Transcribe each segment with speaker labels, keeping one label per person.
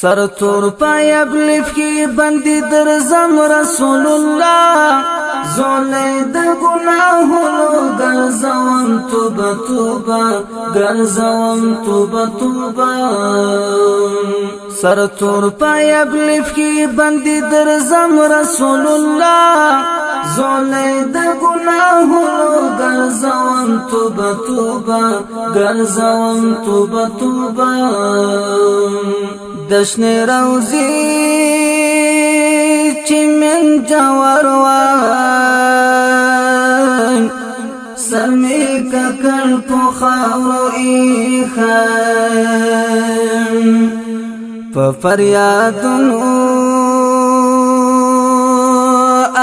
Speaker 1: سر تور پای ابلیف کی بندی درزم رسول الله زولی د گناهونو گرزوم توبه توبه گرزوم توبه توبه سر تور پای ابلیف کی بندی درزم رسول الله زولی د گناهونو گرزوم توبه توبه گرزوم توبه توبه دشن روزی چی من جوروان سرمی ککل پو خاورو ایخان پا فریادنو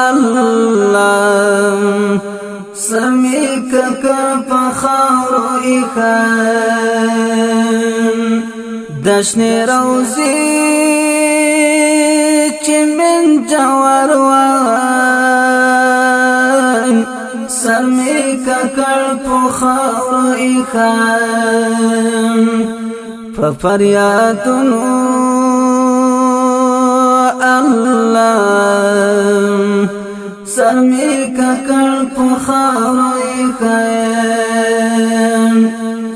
Speaker 1: اللہ سرمی ککل پو خاورو ایخان دشن روزی چی من جوروان سرمی ککل پو خاورو ایخان پا فریادنو اللہ سرمی ککل پو خاورو ایخان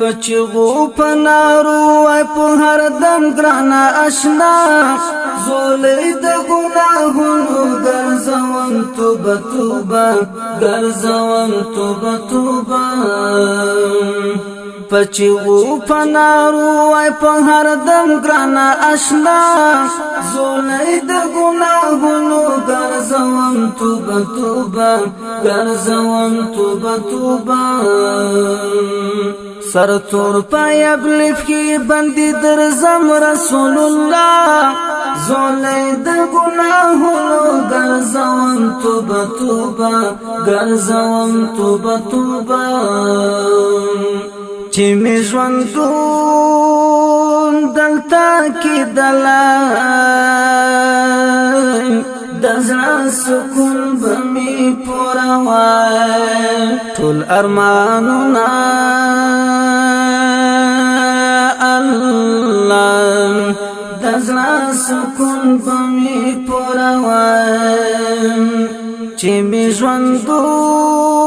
Speaker 1: پچغو پنارو وای په هر دم ګرانا آشنا زولې د ګناهونو ګرځوم توبه توبه ګرځوم توبه توبه پچغو پنارو وای په هر دم ګرانا آشنا زولې د ګناهونو ګرځوم توبه توبه ګرځوم توبه توبه سر تور پای ابلیف کی بندی درزم رسول الله زولی د گناهونو گرزوم توبه توبه گرزوم توبه توبه چی می ژوندون دلتا کی دلای دزړه سکون بمی پورا وای ټول ارمانونه الله دزړه سکون بمی پورا وای چې می ژوندون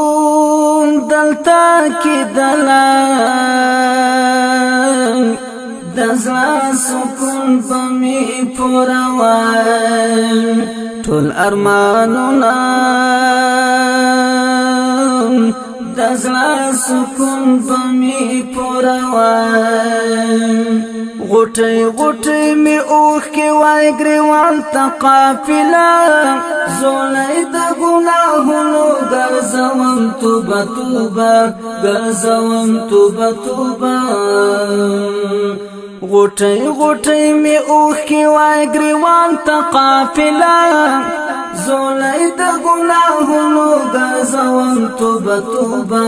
Speaker 1: دلتا کی دلای دزړه سکون بمی پورا وای ټول ارمانونه دزړه سکون بمی پورا وای غټي غټي می اوخ کې وای ګریوان ته قافله زولې د ګناهونو ګرځوم توبه توبه ګرځوم توبه توبه غټي غټي می اوخ کې وای ګریوان ته قافله زولې د ګناهونو ګرځوم توبه توبه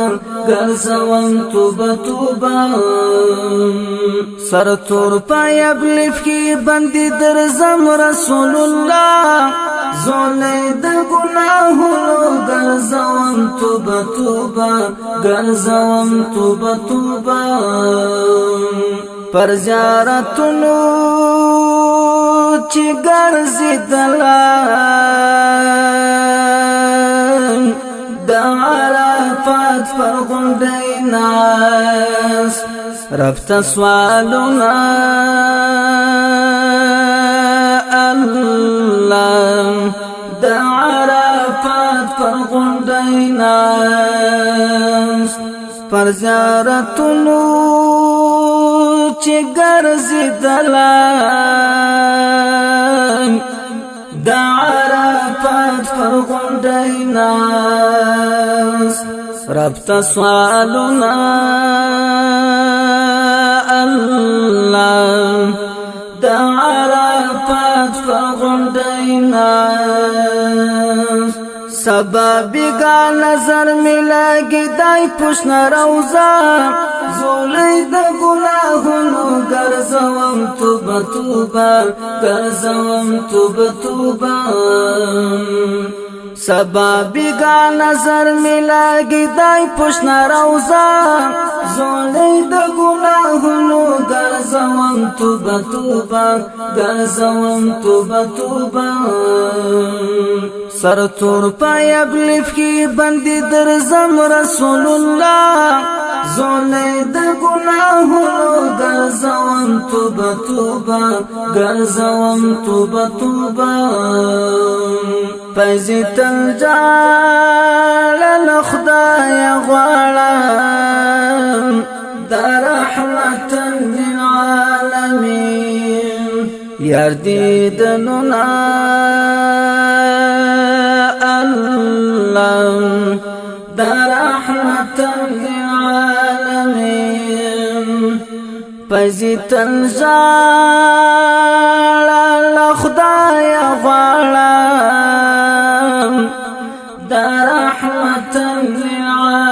Speaker 1: ګرځوم توبه توبه سر تور پای ابلیف کی بندی درزم رسول الله زولې د ګناهونو ګرځوم توبه توبه ګرځوم توبه توبه پر زیارتونو چې ګرځي دلای د عرفات پر غونډۍ ناس رب ته سوالونه الله د عرفات پر غونډۍ ناس پر زیارتونو چې ګرځي دلای د عرفات پر غونډۍ ناس رب ته سوالونه الله د عرفات پر غونډۍ ناس سبا بیگا نظر ملاگی دای پشن روزا زولی د گناهونو گرزوم توبه توبه گرزوم توبه توبه سبا بیگا نظر ملاگی دای پشنا روزا زولی د گناہونو گرزوم توبه توبه گرزوم توبه توبه سر تور پایب لف کی بندی درزم رسول الله زولی د گناہونو گرزوم توبه توبه گرزوم توبه توبه پیزی تنجال لخدای غوالم دا رحمت للعالمین یار دیدنونا اللہ دا رحمت للعالمین پیزی تنجال لخدای غوالم دا رحمت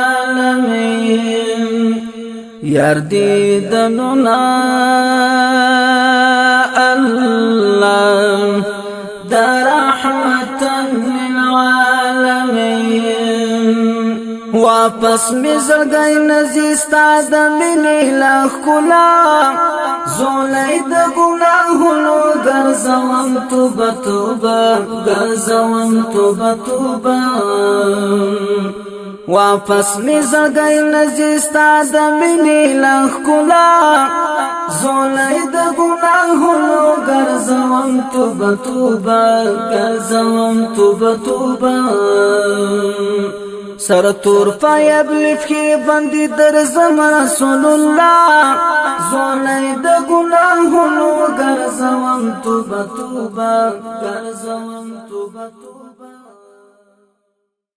Speaker 1: للعالمین یار دیدنونا اللہ دا رحمت للعالمین واپس می زړګی نزیستا د مینې لاخ کلا زولای د ګناهونو ګرځوم توبه توبه ګرځوم توبه توبه واپس می زړګی نزیستا د مینې لاخ کلا زولای د ګناهونو ګرځوم توبه توبه ګرځوم توبه توبه سر تور پایب لف کی بندی درزم رسول الله زولای د گناهونو ګرځوم توبه توبه ګرځوم توبه توبه